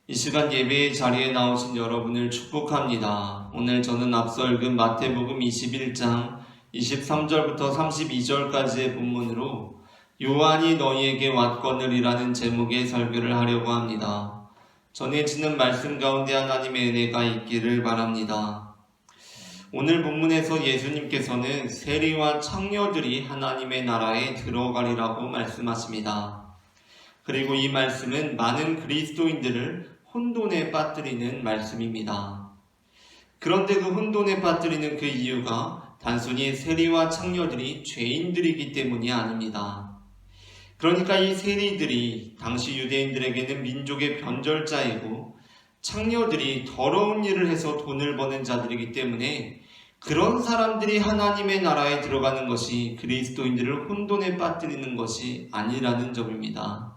이 시간 예배의 자리에 나오신 여러분을 축복합니다. 오늘 저는 앞서 읽은 마태복음 21장 23절부터 32절까지의 본문으로 요한이 너희에게 왔거늘이라는 제목의 설교를 하려고 합니다. 전해지는 말씀 가운데 하나님의 은혜가 있기를 바랍니다. 오늘 본문에서 예수님께서는 세리와 창녀들이 하나님의 나라에 들어가리라고 말씀하십니다. 그리고 이 말씀은 많은 그리스도인들을 혼돈에 빠뜨리는 말씀입니다. 그런데 그 혼돈에 빠뜨리는 그 이유가 단순히 세리와 창녀들이 죄인들이기 때문이 아닙니다. 그러니까 이 세리들이 당시 유대인들에게는 민족의 변절자이고 창녀들이 더러운 일을 해서 돈을 버는 자들이기 때문에 그런 사람들이 하나님의 나라에 들어가는 것이 그리스도인들을 혼돈에 빠뜨리는 것이 아니라는 점입니다.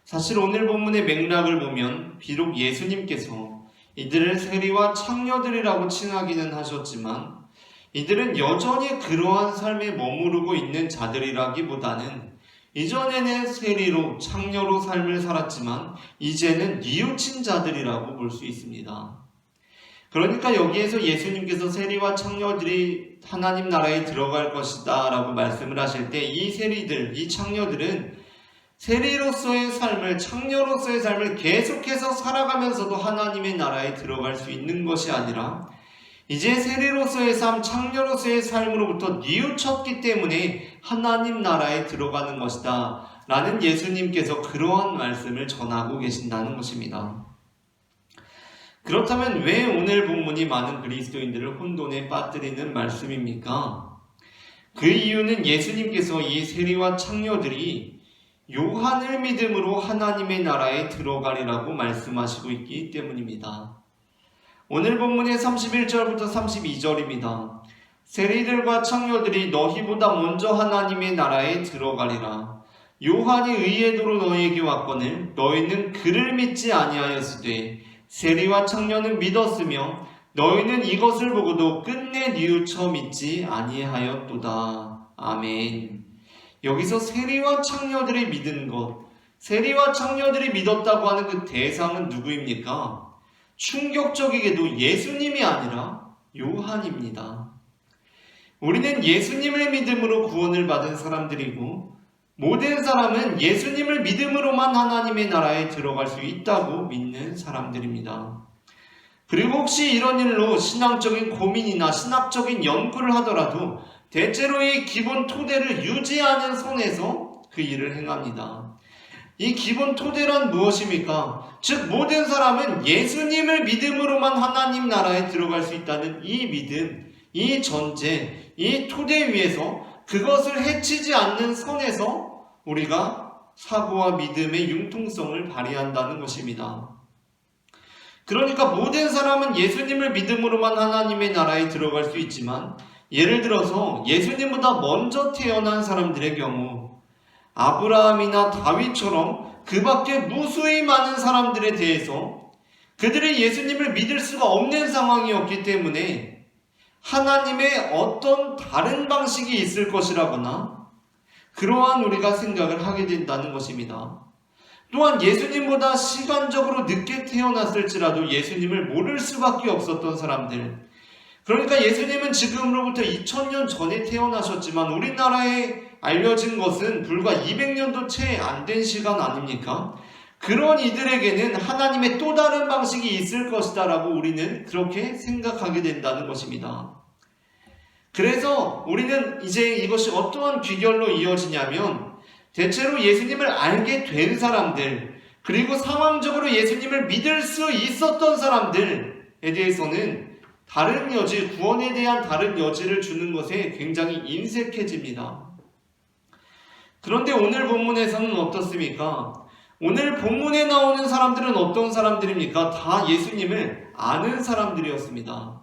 사실 오늘 본문의 맥락을 보면 비록 예수님께서 이들을 세리와 창녀들이라고 칭하기는 하셨지만 이들은 여전히 그러한 삶에 머무르고 있는 자들이라기보다는 이전에는 세리로 창녀로 삶을 살았지만 이제는 뉘우친 자들이라고 볼 수 있습니다. 그러니까 여기에서 예수님께서 세리와 창녀들이 하나님 나라에 들어갈 것이다 라고 말씀을 하실 때 이 세리들, 이 창녀들은 세리로서의 삶을, 창녀로서의 삶을 계속해서 살아가면서도 하나님의 나라에 들어갈 수 있는 것이 아니라 이제 세리로서의 삶, 창녀로서의 삶으로부터 뉘우쳤기 때문에 하나님 나라에 들어가는 것이다 라는 예수님께서 그러한 말씀을 전하고 계신다는 것입니다. 그렇다면 왜 오늘 본문이 많은 그리스도인들을 혼돈에 빠뜨리는 말씀입니까? 그 이유는 예수님께서 이 세리와 창녀들이 요한을 믿음으로 하나님의 나라에 들어가리라고 말씀하시고 있기 때문입니다. 오늘 본문의 31절부터 32절입니다. 세리들과 창녀들이 너희보다 먼저 하나님의 나라에 들어가리라. 요한이 의의 도로 너희에게 왔거늘 너희는 그를 믿지 아니하였으되 세리와 창녀는 믿었으며 너희는 이것을 보고도 끝내 뉘우쳐 믿지 아니하였도다. 아멘. 여기서 세리와 창녀들이 믿은 것, 세리와 창녀들이 믿었다고 하는 그 대상은 누구입니까? 충격적이게도 예수님이 아니라 요한입니다. 우리는 예수님을 믿음으로 구원을 받은 사람들이고 모든 사람은 예수님을 믿음으로만 하나님의 나라에 들어갈 수 있다고 믿는 사람들입니다. 그리고 혹시 이런 일로 신앙적인 고민이나 신학적인 연구를 하더라도 대체로 이 기본 토대를 유지하는 선에서 그 일을 행합니다. 이 기본 토대란 무엇입니까? 즉 모든 사람은 예수님을 믿음으로만 하나님 나라에 들어갈 수 있다는 이 믿음, 이 전제, 이 토대 위에서 그것을 해치지 않는 선에서 우리가 사고와 믿음의 융통성을 발휘한다는 것입니다. 그러니까 모든 사람은 예수님을 믿음으로만 하나님의 나라에 들어갈 수 있지만 예를 들어서 예수님보다 먼저 태어난 사람들의 경우 아브라함이나 다윗처럼 그 밖에 무수히 많은 사람들에 대해서 그들이 예수님을 믿을 수가 없는 상황이었기 때문에 하나님의 어떤 다른 방식이 있을 것이라거나 그러한 우리가 생각을 하게 된다는 것입니다. 또한 예수님보다 시간적으로 늦게 태어났을지라도 예수님을 모를 수밖에 없었던 사람들, 그러니까 예수님은 지금으로부터 2000년 전에 태어나셨지만 우리나라에 알려진 것은 불과 200년도 채 안 된 시간 아닙니까? 그런 이들에게는 하나님의 또 다른 방식이 있을 것이다 라고 우리는 그렇게 생각하게 된다는 것입니다. 그래서 우리는 이제 이것이 어떠한 귀결로 이어지냐면 대체로 예수님을 알게 된 사람들, 그리고 상황적으로 예수님을 믿을 수 있었던 사람들에 대해서는 다른 여지, 구원에 대한 다른 여지를 주는 것에 굉장히 인색해집니다. 그런데 오늘 본문에서는 어떻습니까? 오늘 본문에 나오는 사람들은 어떤 사람들입니까? 다 예수님을 아는 사람들이었습니다.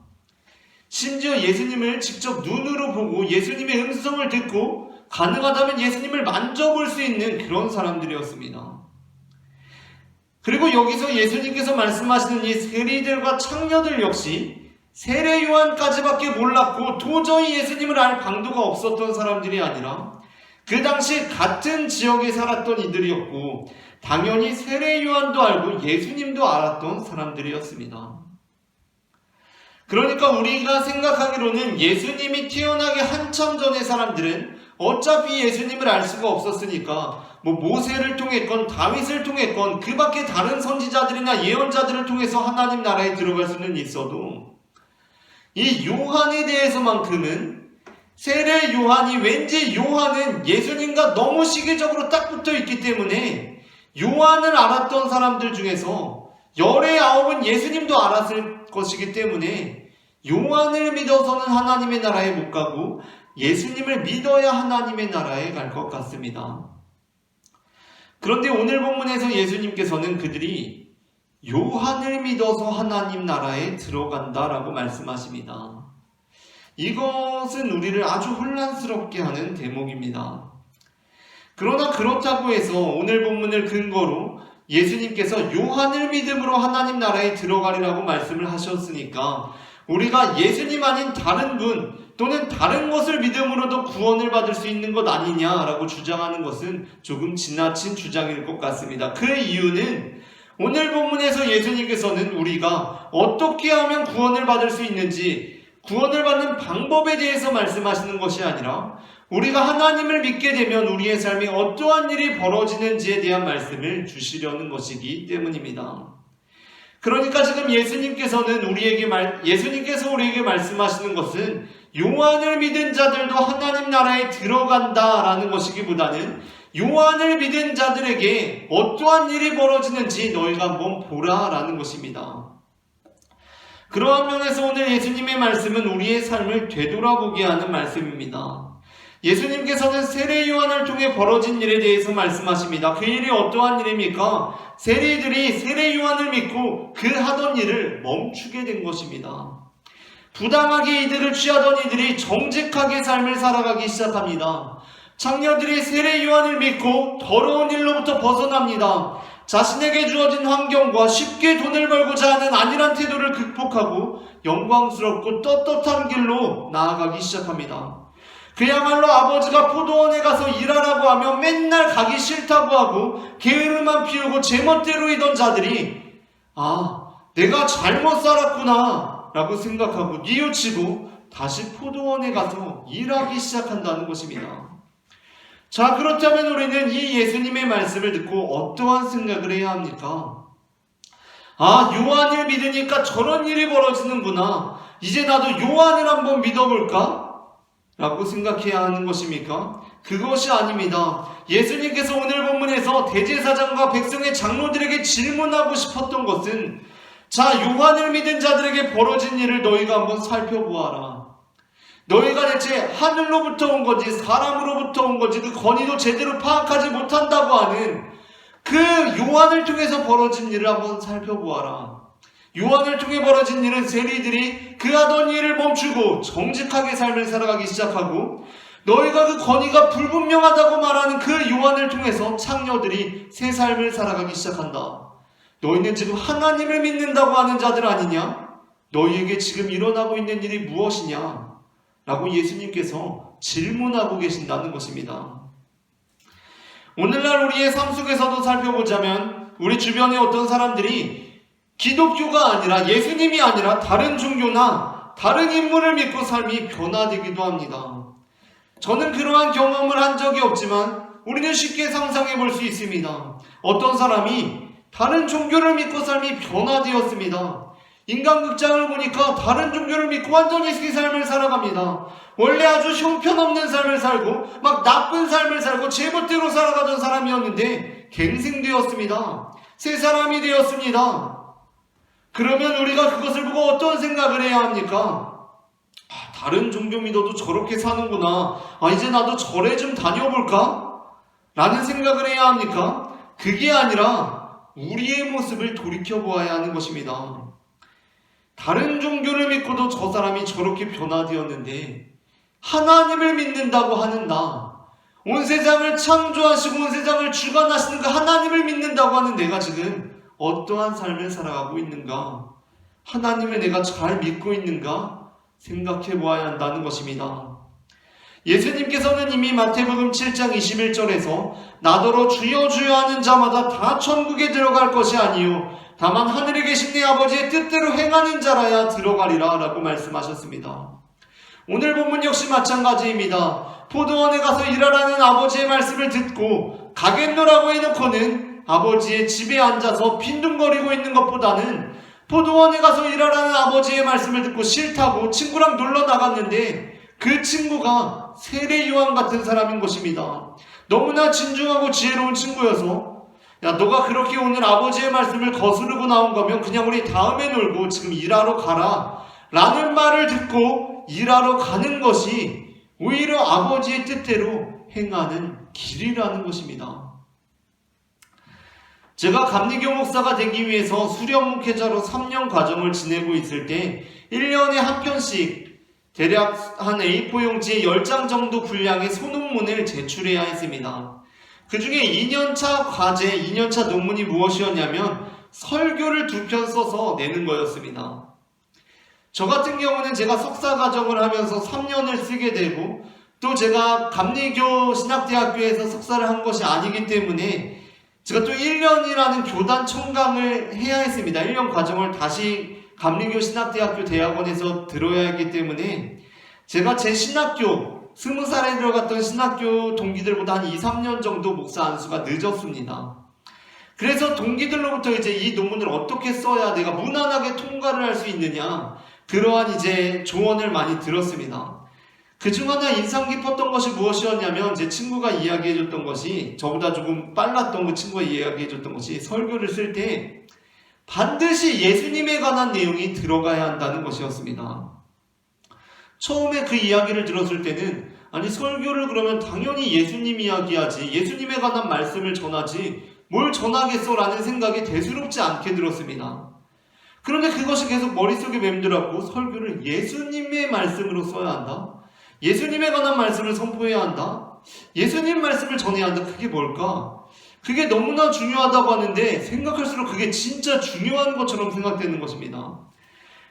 심지어 예수님을 직접 눈으로 보고 예수님의 음성을 듣고 가능하다면 예수님을 만져볼 수 있는 그런 사람들이었습니다. 그리고 여기서 예수님께서 말씀하시는 이 세리들과 창녀들 역시 세례 요한까지밖에 몰랐고 도저히 예수님을 알 방도가 없었던 사람들이 아니라 그 당시 같은 지역에 살았던 이들이었고 당연히 세례 요한도 알고 예수님도 알았던 사람들이었습니다. 그러니까 우리가 생각하기로는 예수님이 태어나기 한참 전의 사람들은 어차피 예수님을 알 수가 없었으니까 모세를 통했건 다윗을 통했건 그 밖에 다른 선지자들이나 예언자들을 통해서 하나님 나라에 들어갈 수는 있어도 이 요한에 대해서만큼은 세례 요한이 왠지 요한은 예수님과 너무 시기적으로 딱 붙어 있기 때문에 요한을 알았던 사람들 중에서 열의 9은 예수님도 알았을 것이기 때문에 요한을 믿어서는 하나님의 나라에 못 가고 예수님을 믿어야 하나님의 나라에 갈 것 같습니다. 그런데 오늘 본문에서 예수님께서는 그들이 요한을 믿어서 하나님 나라에 들어간다라고 말씀하십니다. 이것은 우리를 아주 혼란스럽게 하는 대목입니다. 그러나 그렇다고 해서 오늘 본문을 근거로 예수님께서 요한을 믿음으로 하나님 나라에 들어가리라고 말씀을 하셨으니까 우리가 예수님 아닌 다른 분 또는 다른 것을 믿음으로도 구원을 받을 수 있는 것 아니냐라고 주장하는 것은 조금 지나친 주장일 것 같습니다. 그 이유는 오늘 본문에서 예수님께서는 우리가 어떻게 하면 구원을 받을 수 있는지 구원을 받는 방법에 대해서 말씀하시는 것이 아니라 우리가 하나님을 믿게 되면 우리의 삶에 어떠한 일이 벌어지는지에 대한 말씀을 주시려는 것이기 때문입니다. 그러니까 지금 예수님께서 우리에게 말씀하시는 것은 요한을 믿은 자들도 하나님 나라에 들어간다라는 것이기보다는 요한을 믿은 자들에게 어떠한 일이 벌어지는지 너희가 한번 보라라는 것입니다. 그러한 면에서 오늘 예수님의 말씀은 우리의 삶을 되돌아보게 하는 말씀입니다. 예수님께서는 세례 요한을 통해 벌어진 일에 대해서 말씀하십니다. 그 일이 어떠한 일입니까? 세리들이 세례 요한을 믿고 그 하던 일을 멈추게 된 것입니다. 부당하게 이들을 취하던 이들이 정직하게 삶을 살아가기 시작합니다. 창녀들이 세례 요한을 믿고 더러운 일로부터 벗어납니다. 자신에게 주어진 환경과 쉽게 돈을 벌고자 하는 안일한 태도를 극복하고 영광스럽고 떳떳한 길로 나아가기 시작합니다. 그야말로 아버지가 포도원에 가서 일하라고 하면 맨날 가기 싫다고 하고 게으름만 피우고 제멋대로 이던 자들이 내가 잘못 살았구나 라고 생각하고 뉘우치고 다시 포도원에 가서 일하기 시작한다는 것입니다. 자, 그렇다면 우리는 이 예수님의 말씀을 듣고 어떠한 생각을 해야 합니까? 요한을 믿으니까 저런 일이 벌어지는구나. 이제 나도 요한을 한번 믿어볼까? 라고 생각해야 하는 것입니까? 그것이 아닙니다. 예수님께서 오늘 본문에서 대제사장과 백성의 장로들에게 질문하고 싶었던 것은 요한을 믿은 자들에게 벌어진 일을 너희가 한번 살펴보아라. 너희가 대체 하늘로부터 온 건지 사람으로부터 온 건지 그 권위도 제대로 파악하지 못한다고 하는 그 요한을 통해서 벌어진 일을 한번 살펴보아라. 요한을 통해 벌어진 일은 세리들이 그 하던 일을 멈추고 정직하게 삶을 살아가기 시작하고 너희가 그 권위가 불분명하다고 말하는 그 요한을 통해서 창녀들이 새 삶을 살아가기 시작한다. 너희는 지금 하나님을 믿는다고 하는 자들 아니냐? 너희에게 지금 일어나고 있는 일이 무엇이냐? 라고 예수님께서 질문하고 계신다는 것입니다. 오늘날 우리의 삶 속에서도 살펴보자면 우리 주변에 어떤 사람들이 기독교가 아니라 예수님이 아니라 다른 종교나 다른 인물을 믿고 삶이 변화되기도 합니다. 저는 그러한 경험을 한 적이 없지만 우리는 쉽게 상상해 볼 수 있습니다. 어떤 사람이 다른 종교를 믿고 삶이 변화되었습니다. 인간극장을 보니까 다른 종교를 믿고 완전히 새 삶을 살아갑니다. 원래 아주 형편없는 삶을 살고 막 나쁜 삶을 살고 제멋대로 살아가던 사람이었는데 갱생되었습니다. 새 사람이 되었습니다. 그러면 우리가 그것을 보고 어떤 생각을 해야 합니까? 다른 종교 믿어도 저렇게 사는구나. 이제 나도 절에 좀 다녀볼까? 라는 생각을 해야 합니까? 그게 아니라 우리의 모습을 돌이켜보아야 하는 것입니다. 다른 종교를 믿고도 저 사람이 저렇게 변화되었는데 하나님을 믿는다고 하는 온 세상을 창조하시고 온 세상을 주관하시는 그 하나님을 믿는다고 하는 내가 지금 어떠한 삶을 살아가고 있는가? 하나님을 내가 잘 믿고 있는가? 생각해 보아야 한다는 것입니다. 예수님께서는 이미 마태복음 7장 21절에서 나더러 주여 주여 하는 자마다 다 천국에 들어갈 것이 아니요 다만 하늘에 계신 내 아버지의 뜻대로 행하는 자라야 들어가리라 라고 말씀하셨습니다. 오늘 본문 역시 마찬가지입니다. 포도원에 가서 일하라는 아버지의 말씀을 듣고 가겠노라고 해놓고는 아버지의 집에 앉아서 빈둥거리고 있는 것보다는 포도원에 가서 일하라는 아버지의 말씀을 듣고 싫다고 친구랑 놀러 나갔는데 그 친구가 세례 요한 같은 사람인 것입니다. 너무나 진중하고 지혜로운 친구여서 야, 너가 그렇게 오늘 아버지의 말씀을 거스르고 나온 거면 그냥 우리 다음에 놀고 지금 일하러 가라 라는 말을 듣고 일하러 가는 것이 오히려 아버지의 뜻대로 행하는 길이라는 것입니다. 제가 감리교 목사가 되기 위해서 수련 목회자로 3년 과정을 지내고 있을 때 1년에 한 편씩 대략 한 A4 용지에 10장 정도 분량의 소논문을 제출해야 했습니다. 그 중에 2년차 과제, 2년차 논문이 무엇이었냐면 설교를 2편 써서 내는 거였습니다. 저 같은 경우는 제가 석사 과정을 하면서 3년을 쓰게 되고 또 제가 감리교 신학대학교에서 석사를 한 것이 아니기 때문에 제가 또 1년이라는 교단 청강을 해야 했습니다. 1년 과정을 다시 감리교 신학대학교 대학원에서 들어야 했기 때문에 제가 제 신학교 20살에 들어갔던 신학교 동기들보다 한 2, 3년 정도 목사 안수가 늦었습니다. 그래서 동기들로부터 이제 이 논문을 어떻게 써야 내가 무난하게 통과를 할 수 있느냐 그러한 이제 조언을 많이 들었습니다. 그중 하나 인상 깊었던 것이 무엇이었냐면 제 친구가 이야기해줬던 것이 저보다 조금 빨랐던 그 친구가 이야기해줬던 것이 설교를 쓸 때 반드시 예수님에 관한 내용이 들어가야 한다는 것이었습니다. 처음에 그 이야기를 들었을 때는 아니 설교를 그러면 당연히 예수님 이야기하지 예수님에 관한 말씀을 전하지 뭘 전하겠어 라는 생각이 대수롭지 않게 들었습니다. 그런데 그것이 계속 머릿속에 맴돌았고 설교를 예수님의 말씀으로 써야 한다? 예수님에 관한 말씀을 선포해야 한다? 예수님 말씀을 전해야 한다? 그게 뭘까? 그게 너무나 중요하다고 하는데 생각할수록 그게 진짜 중요한 것처럼 생각되는 것입니다.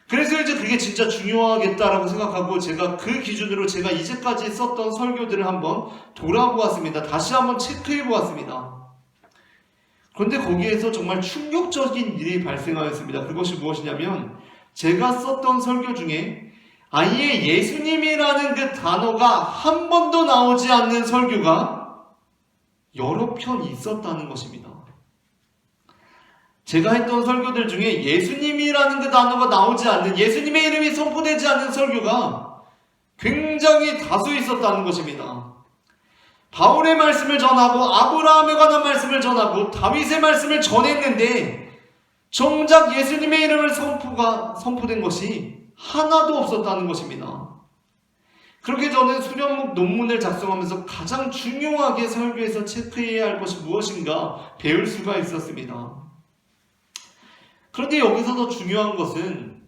그래서 이제 그게 진짜 중요하겠다라고 생각하고 제가 그 기준으로 제가 이제까지 썼던 설교들을 한번 돌아보았습니다. 다시 한번 체크해보았습니다. 그런데 거기에서 정말 충격적인 일이 발생하였습니다. 그것이 무엇이냐면 제가 썼던 설교 중에 아예 예수님이라는 그 단어가 한 번도 나오지 않는 설교가 여러 편 있었다는 것입니다. 제가 했던 설교들 중에 예수님이라는 그 단어가 나오지 않는 예수님의 이름이 선포되지 않는 설교가 굉장히 다수 있었다는 것입니다. 바울의 말씀을 전하고 아브라함에 관한 말씀을 전하고 다윗의 말씀을 전했는데 정작 예수님의 이름을 선포된 것이 하나도 없었다는 것입니다. 그렇게 저는 수련목 논문을 작성하면서 가장 중요하게 설교에서 체크해야 할 것이 무엇인가 배울 수가 있었습니다. 그런데 여기서 더 중요한 것은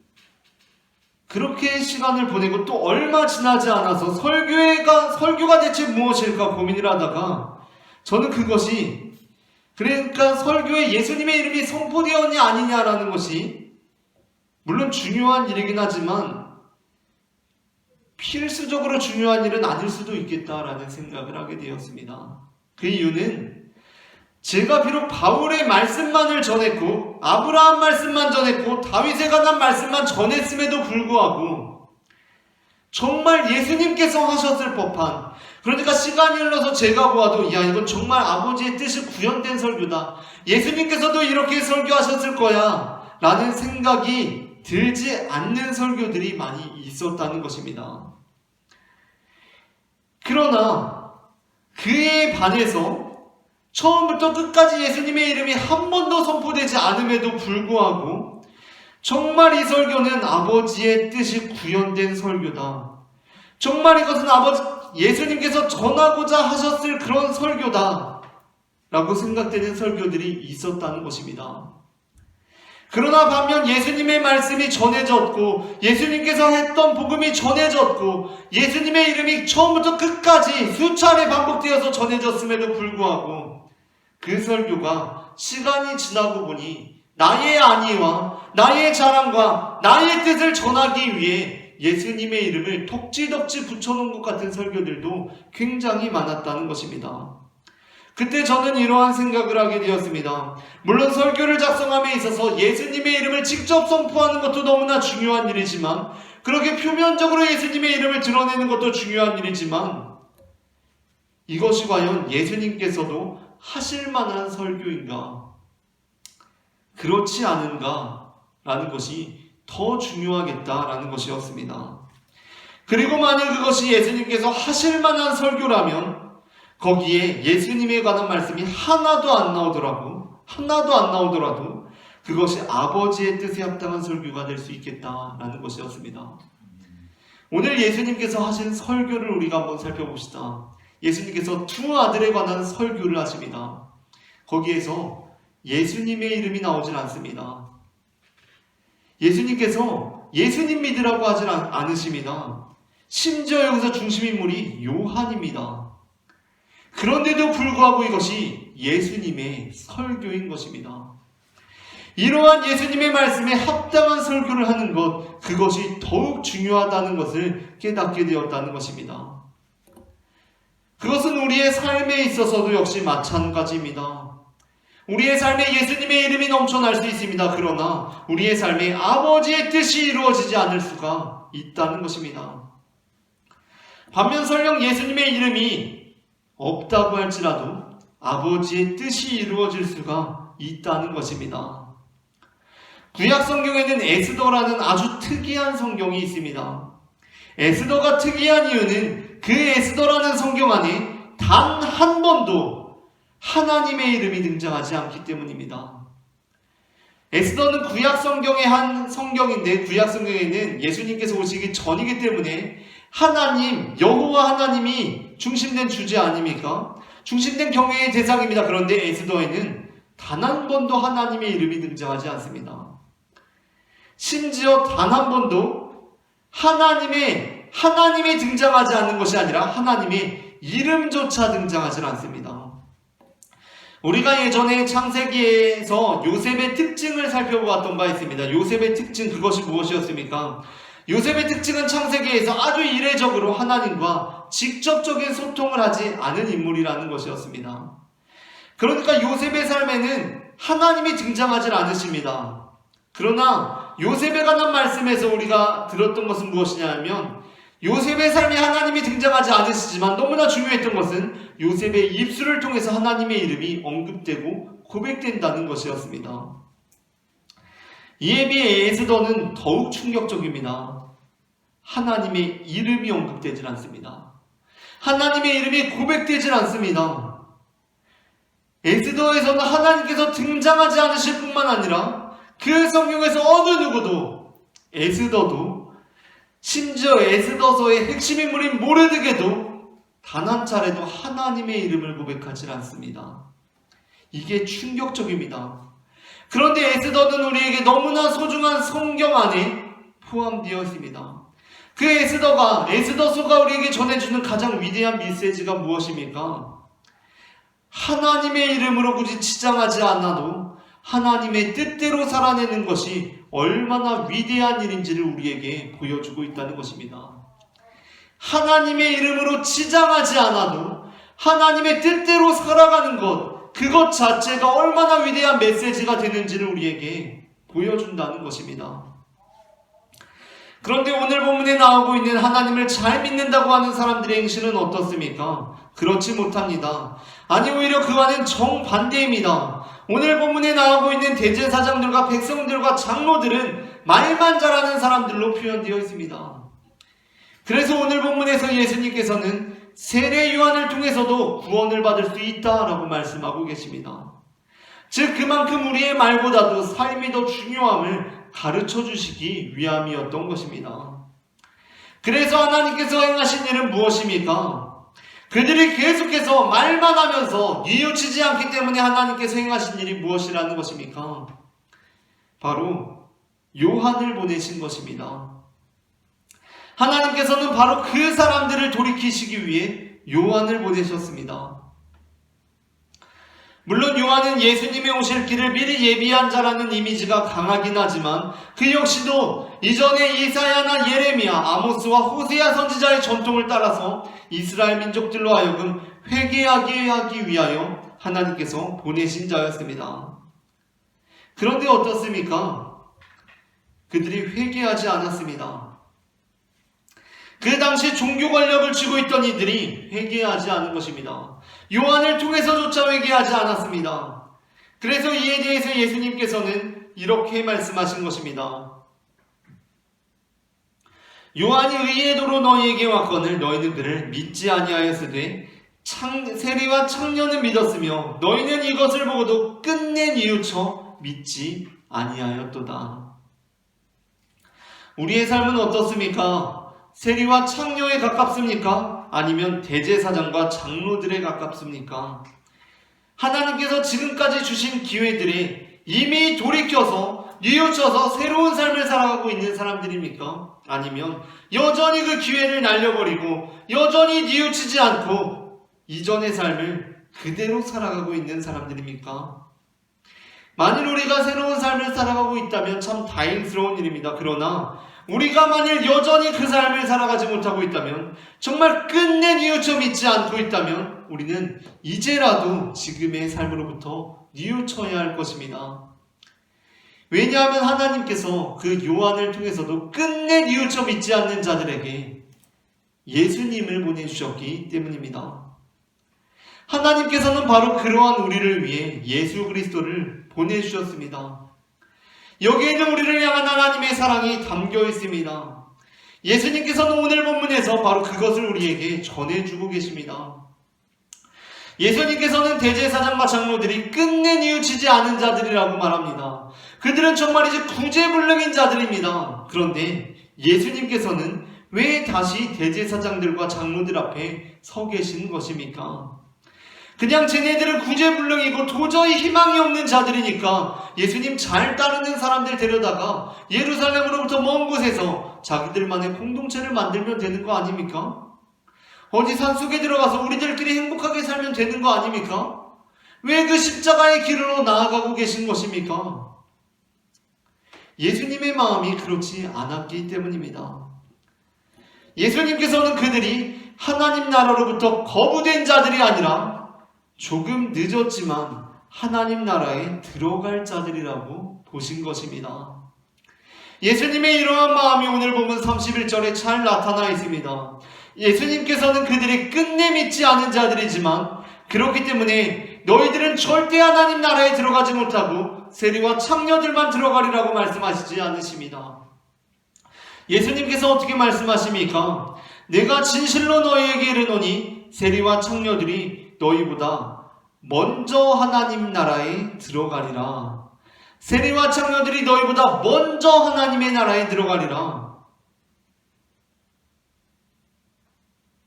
그렇게 시간을 보내고 또 얼마 지나지 않아서 설교가 대체 무엇일까 고민을 하다가 저는 그것이 그러니까 설교에 예수님의 이름이 선포되었냐 아니냐라는 것이 물론 중요한 일이긴 하지만 필수적으로 중요한 일은 아닐 수도 있겠다라는 생각을 하게 되었습니다. 그 이유는 제가 비록 바울의 말씀만을 전했고 아브라함 말씀만 전했고 다윗에 관한 말씀만 전했음에도 불구하고 정말 예수님께서 하셨을 법한 그러니까 시간이 흘러서 제가 보아도 야 이건 정말 아버지의 뜻이 구현된 설교다. 예수님께서도 이렇게 설교하셨을 거야 라는 생각이 들지 않는 설교들이 많이 있었다는 것입니다. 그러나 그에 반해서 처음부터 끝까지 예수님의 이름이 한 번도 선포되지 않음에도 불구하고 정말 이 설교는 아버지의 뜻이 구현된 설교다. 정말 이것은 예수님께서 전하고자 하셨을 그런 설교다 라고 생각되는 설교들이 있었다는 것입니다. 그러나 반면 예수님의 말씀이 전해졌고 예수님께서 했던 복음이 전해졌고 예수님의 이름이 처음부터 끝까지 수차례 반복되어서 전해졌음에도 불구하고 그 설교가 시간이 지나고 보니 나의 안위와 나의 자랑과 나의 뜻을 전하기 위해 뒤에 예수님의 이름을 덕지덕지 붙여놓은 것 같은 설교들도 굉장히 많았다는 것입니다. 그때 저는 이러한 생각을 하게 되었습니다. 물론 설교를 작성함에 있어서 예수님의 이름을 직접 선포하는 것도 너무나 중요한 일이지만, 그렇게 표면적으로 예수님의 이름을 드러내는 것도 중요한 일이지만, 이것이 과연 예수님께서도 하실 만한 설교인가? 그렇지 않은가? 라는 것이 더 중요하겠다라는 것이었습니다. 그리고 만약 그것이 예수님께서 하실 만한 설교라면 거기에 예수님에 관한 말씀이 하나도 안 나오더라도 그것이 아버지의 뜻에 합당한 설교가 될 수 있겠다라는 것이었습니다. 오늘 예수님께서 하신 설교를 우리가 한번 살펴봅시다. 예수님께서 두 아들에 관한 설교를 하십니다. 거기에서 예수님의 이름이 나오진 않습니다. 예수님께서 예수님 믿으라고 하진 않으십니다. 심지어 여기서 중심인물이 요한입니다. 그런데도 불구하고 이것이 예수님의 설교인 것입니다. 이러한 예수님의 말씀에 합당한 설교를 하는 것, 그것이 더욱 중요하다는 것을 깨닫게 되었다는 것입니다. 그것은 우리의 삶에 있어서도 역시 마찬가지입니다. 우리의 삶에 예수님의 이름이 넘쳐날 수 있습니다. 그러나 우리의 삶에 아버지의 뜻이 이루어지지 않을 수가 있다는 것입니다. 반면 설령 예수님의 이름이 없다고 할지라도 아버지의 뜻이 이루어질 수가 있다는 것입니다. 구약 성경에는 에스더라는 아주 특이한 성경이 있습니다. 에스더가 특이한 이유는 그 에스더라는 성경 안에 단 한 번도 하나님의 이름이 등장하지 않기 때문입니다. 에스더는 구약 성경의 한 성경인데, 구약 성경에는 예수님께서 오시기 전이기 때문에 하나님, 여호와 하나님이 중심된 주제 아닙니까? 중심된 경외의 대상입니다. 그런데 에스더에는 단 한 번도 하나님의 이름이 등장하지 않습니다. 심지어 단 한 번도 하나님이 등장하지 않는 것이 아니라 하나님의 이름조차 등장하지 않습니다. 우리가 예전에 창세기에서 요셉의 특징을 살펴보았던 바 있습니다. 요셉의 특징, 그것이 무엇이었습니까? 요셉의 특징은 창세기에서 아주 이례적으로 하나님과 직접적인 소통을 하지 않은 인물이라는 것이었습니다. 그러니까 요셉의 삶에는 하나님이 등장하지 않으십니다. 그러나 요셉에 관한 말씀에서 우리가 들었던 것은 무엇이냐면, 요셉의 삶에 하나님이 등장하지 않으시지만 너무나 중요했던 것은 요셉의 입술을 통해서 하나님의 이름이 언급되고 고백된다는 것이었습니다. 이에 비해 에스더는 더욱 충격적입니다. 하나님의 이름이 언급되질 않습니다. 하나님의 이름이 고백되질 않습니다. 에스더에서는 하나님께서 등장하지 않으실 뿐만 아니라 그 성경에서 어느 누구도, 에스더도, 심지어 에스더서의 핵심 인물인 모르드게도 단 한 차례도 하나님의 이름을 고백하지 않습니다. 이게 충격적입니다. 그런데 에스더는 우리에게 너무나 소중한 성경 안에 포함되어 있습니다. 그 에스더서가 우리에게 전해주는 가장 위대한 메시지가 무엇입니까? 하나님의 이름으로 굳이 치장하지 않아도 하나님의 뜻대로 살아내는 것이 얼마나 위대한 일인지를 우리에게 보여주고 있다는 것입니다. 하나님의 이름으로 치장하지 않아도 하나님의 뜻대로 살아가는 것, 그것 자체가 얼마나 위대한 메시지가 되는지를 우리에게 보여준다는 것입니다. 그런데 오늘 본문에 나오고 있는 하나님을 잘 믿는다고 하는 사람들의 행실은 어떻습니까? 그렇지 못합니다. 아니, 오히려 그와는 정반대입니다. 오늘 본문에 나오고 있는 대제사장들과 백성들과 장로들은 말만 잘하는 사람들로 표현되어 있습니다. 그래서 오늘 본문에서 예수님께서는 세례 요한을 통해서도 구원을 받을 수 있다라고 말씀하고 계십니다. 즉 그만큼 우리의 말보다도 삶이 더 중요함을 가르쳐 주시기 위함이었던 것입니다. 그래서 하나님께서 행하신 일은 무엇입니까? 그들이 계속해서 말만 하면서 뉘우치지 않기 때문에 하나님께서 행하신 일이 무엇이라는 것입니까? 바로 요한을 보내신 것입니다. 하나님께서는 바로 그 사람들을 돌이키시기 위해 요한을 보내셨습니다. 물론 요한은 예수님의 오실 길을 미리 예비한 자라는 이미지가 강하긴 하지만 그 역시도 이전에 이사야나 예레미야, 아모스와 호세아 선지자의 전통을 따라서 이스라엘 민족들로 하여금 회개하게 하기 위하여 하나님께서 보내신 자였습니다. 그런데 어떻습니까? 그들이 회개하지 않았습니다. 그 당시 종교 권력을 쥐고 있던 이들이 회개하지 않은 것입니다. 요한을 통해서조차 회개하지 않았습니다. 그래서 이에 대해서 예수님께서는 이렇게 말씀하신 것입니다. 요한이 의의 도로 너희에게 왔거늘 너희는 그를 믿지 아니하였으되 세리와 청년은 믿었으며 너희는 이것을 보고도 끝내 뉘우쳐 믿지 아니하였도다. 우리의 삶은 어떻습니까? 세리와 창녀에 가깝습니까? 아니면 대제사장과 장로들에 가깝습니까? 하나님께서 지금까지 주신 기회들에 이미 돌이켜서 뉘우쳐서 새로운 삶을 살아가고 있는 사람들입니까? 아니면 여전히 그 기회를 날려버리고 여전히 뉘우치지 않고 이전의 삶을 그대로 살아가고 있는 사람들입니까? 만일 우리가 새로운 삶을 살아가고 있다면 참 다행스러운 일입니다. 그러나 우리가 만일 여전히 그 삶을 살아가지 못하고 있다면, 정말 끝내 뉘우쳐 믿지 않고 있다면 우리는 이제라도 지금의 삶으로부터 뉘우쳐야 할 것입니다. 왜냐하면 하나님께서 그 요한을 통해서도 끝내 뉘우쳐 믿지 않는 자들에게 예수님을 보내주셨기 때문입니다. 하나님께서는 바로 그러한 우리를 위해 예수 그리스도를 보내주셨습니다. 여기에는 우리를 향한 하나님의 사랑이 담겨 있습니다. 예수님께서는 오늘 본문에서 바로 그것을 우리에게 전해주고 계십니다. 예수님께서는 대제사장과 장로들이 끝내 뉘우치지 않은 자들이라고 말합니다. 그들은 정말 이제 구제불능인 자들입니다. 그런데 예수님께서는 왜 다시 대제사장들과 장로들 앞에 서 계시는 것입니까? 그냥 쟤네들은 구제불능이고 도저히 희망이 없는 자들이니까 예수님 잘 따르는 사람들 데려다가 예루살렘으로부터 먼 곳에서 자기들만의 공동체를 만들면 되는 거 아닙니까? 어디 산속에 들어가서 우리들끼리 행복하게 살면 되는 거 아닙니까? 왜 그 십자가의 길으로 나아가고 계신 것입니까? 예수님의 마음이 그렇지 않았기 때문입니다. 예수님께서는 그들이 하나님 나라로부터 거부된 자들이 아니라 조금 늦었지만 하나님 나라에 들어갈 자들이라고 보신 것입니다. 예수님의 이러한 마음이 오늘 보면 31절에 잘 나타나 있습니다. 예수님께서는 그들이 끝내 믿지 않은 자들이지만 그렇기 때문에 너희들은 절대 하나님 나라에 들어가지 못하고 세리와 창녀들만 들어가리라고 말씀하시지 않으십니다. 예수님께서 어떻게 말씀하십니까? 내가 진실로 너희에게 이르노니 세리와 창녀들이 너희보다 먼저 하나님 나라에 들어가리라. 세리와 창녀들이 너희보다 먼저 하나님의 나라에 들어가리라.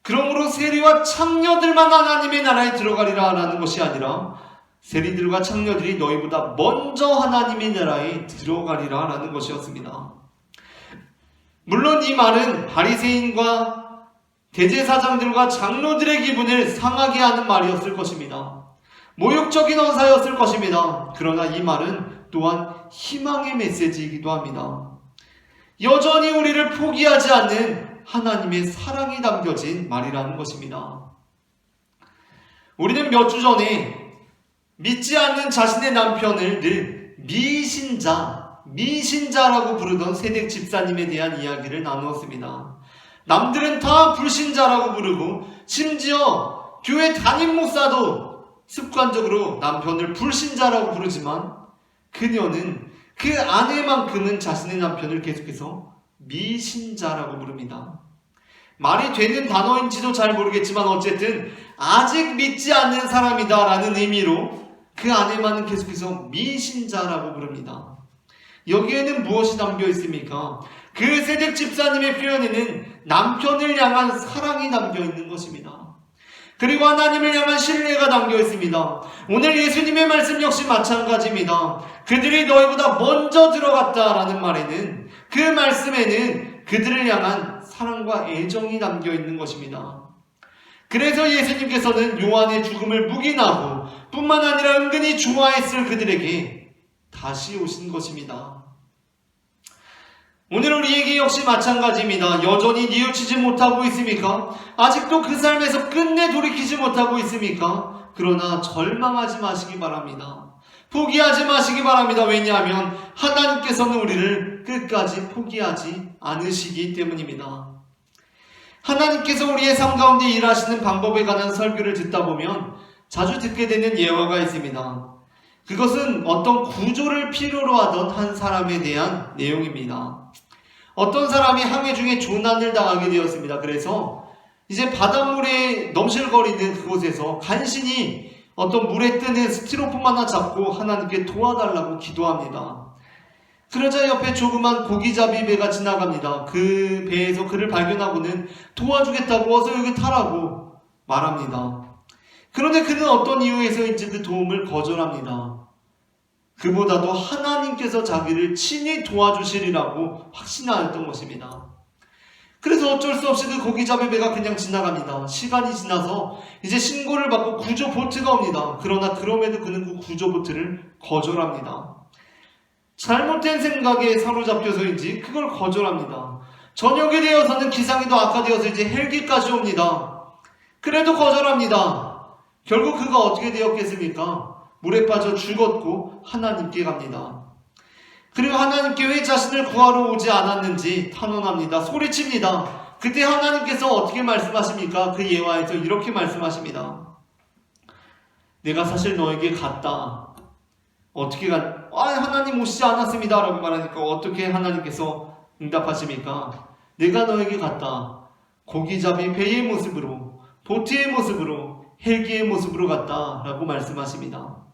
그러므로 세리와 창녀들만 하나님의 나라에 들어가리라 라는 것이 아니라 세리들과 창녀들이 너희보다 먼저 하나님의 나라에 들어가리라 라는 것이었습니다. 물론 이 말은 바리새인과 대제사장들과 장로들의 기분을 상하게 하는 말이었을 것입니다. 모욕적인 언사였을 것입니다. 그러나 이 말은 또한 희망의 메시지이기도 합니다. 여전히 우리를 포기하지 않는 하나님의 사랑이 담겨진 말이라는 것입니다. 우리는 몇 주 전에 믿지 않는 자신의 남편을 늘 미신자라고 부르던 새댁 집사님에 대한 이야기를 나누었습니다. 남들은 다 불신자라고 부르고 심지어 교회 담임 목사도 습관적으로 남편을 불신자라고 부르지만 그녀는 그 아내만큼은 자신의 남편을 계속해서 미신자라고 부릅니다. 말이 되는 단어인지도 잘 모르겠지만 어쨌든 아직 믿지 않는 사람이다 라는 의미로 그 아내만은 계속해서 미신자라고 부릅니다. 여기에는 무엇이 담겨 있습니까? 그 새댁 집사님의 표현에는 남편을 향한 사랑이 담겨 있는 것입니다. 그리고 하나님을 향한 신뢰가 담겨 있습니다. 오늘 예수님의 말씀 역시 마찬가지입니다. 그들이 너희보다 먼저 들어갔다라는 말에는 그 말씀에는 그들을 향한 사랑과 애정이 담겨 있는 것입니다. 그래서 예수님께서는 요한의 죽음을 묵인하고 뿐만 아니라 은근히 좋아했을 그들에게 다시 오신 것입니다. 오늘 우리에게 역시 마찬가지입니다. 여전히 뉘우치지 못하고 있습니까? 아직도 그 삶에서 끝내 돌이키지 못하고 있습니까? 그러나 절망하지 마시기 바랍니다. 포기하지 마시기 바랍니다. 왜냐하면 하나님께서는 우리를 끝까지 포기하지 않으시기 때문입니다. 하나님께서 우리의 삶 가운데 일하시는 방법에 관한 설교를 듣다 보면 자주 듣게 되는 예화가 있습니다. 그것은 어떤 구조를 필요로 하던 한 사람에 대한 내용입니다. 어떤 사람이 항해 중에 조난을 당하게 되었습니다. 그래서 이제 바닷물에 넘실거리는 그곳에서 간신히 어떤 물에 뜨는 스티로폼 하나 잡고 하나님께 도와달라고 기도합니다. 그러자 옆에 조그만 고기잡이 배가 지나갑니다. 그 배에서 그를 발견하고는 도와주겠다고 어서 여기 타라고 말합니다. 그런데 그는 어떤 이유에서인지 그 도움을 거절합니다. 그보다도 하나님께서 자기를 친히 도와주시리라고 확신하였던 것입니다. 그래서 어쩔 수 없이 그 고기잡이 배가 그냥 지나갑니다. 시간이 지나서 이제 신고를 받고 구조보트가 옵니다. 그러나 그럼에도 그는 그 구조보트를 거절합니다. 잘못된 생각에 사로잡혀서인지 그걸 거절합니다. 저녁이 되어서는 기상이 더 악화되어서 이제 헬기까지 옵니다. 그래도 거절합니다. 결국 그가 어떻게 되었겠습니까? 물에 빠져 죽었고 하나님께 갑니다. 그리고 하나님께 왜 자신을 구하러 오지 않았는지 탄원합니다. 소리칩니다. 그때 하나님께서 어떻게 말씀하십니까? 그 예화에서 이렇게 말씀하십니다. 내가 사실 너에게 갔다. 어떻게 하나님 오시지 않았습니다 라고 말하니까 어떻게 하나님께서 응답하십니까? 내가 너에게 갔다. 고기잡이 배의 모습으로, 보트의 모습으로, 헬기의 모습으로 갔다 라고 말씀하십니다.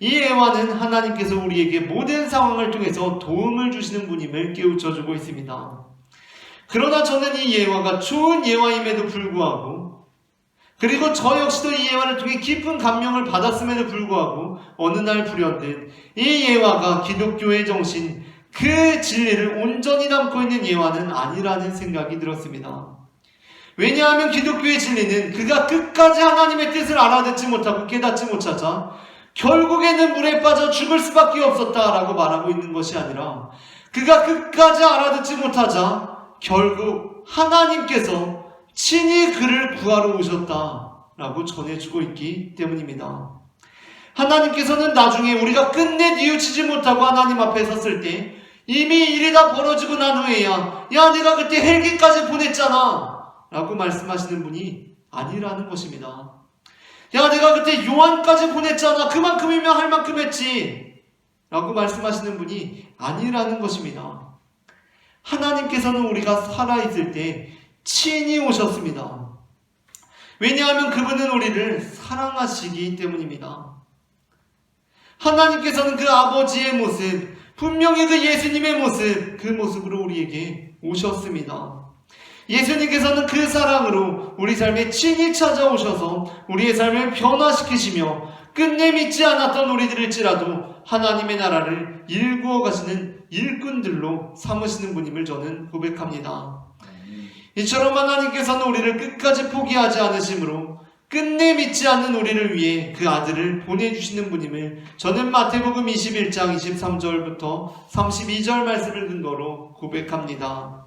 이 예화는 하나님께서 우리에게 모든 상황을 통해서 도움을 주시는 분임을 깨우쳐주고 있습니다. 그러나 저는 이 예화가 좋은 예화임에도 불구하고, 그리고 저 역시도 이 예화를 통해 깊은 감명을 받았음에도 불구하고 어느 날 불현듯 이 예화가 기독교의 정신, 그 진리를 온전히 담고 있는 예화는 아니라는 생각이 들었습니다. 왜냐하면 기독교의 진리는 그가 끝까지 하나님의 뜻을 알아듣지 못하고 깨닫지 못하자 결국에는 물에 빠져 죽을 수밖에 없었다라고 말하고 있는 것이 아니라 그가 끝까지 알아듣지 못하자 결국 하나님께서 친히 그를 구하러 오셨다라고 전해주고 있기 때문입니다. 하나님께서는 나중에 우리가 끝내 뉘우치지 못하고 하나님 앞에 섰을 때 이미 일이 다 벌어지고 난 후에야 내가 그때 헬기까지 보냈잖아 라고 말씀하시는 분이 아니라는 것입니다. 내가 그때 요한까지 보냈잖아. 그만큼이면 할 만큼 했지 라고 말씀하시는 분이 아니라는 것입니다. 하나님께서는 우리가 살아있을 때 친히 오셨습니다. 왜냐하면 그분은 우리를 사랑하시기 때문입니다. 하나님께서는 그 아버지의 모습, 분명히 그 예수님의 모습, 그 모습으로 우리에게 오셨습니다. 예수님께서는 그 사랑으로 우리 삶에 친히 찾아오셔서 우리의 삶을 변화시키시며 끝내 믿지 않았던 우리들일지라도 하나님의 나라를 일구어 가시는 일꾼들로 삼으시는 분임을 저는 고백합니다. 이처럼 하나님께서는 우리를 끝까지 포기하지 않으심으로 끝내 믿지 않는 우리를 위해 그 아들을 보내주시는 분임을 저는 마태복음 21장 23절부터 32절 말씀을 근거로 고백합니다.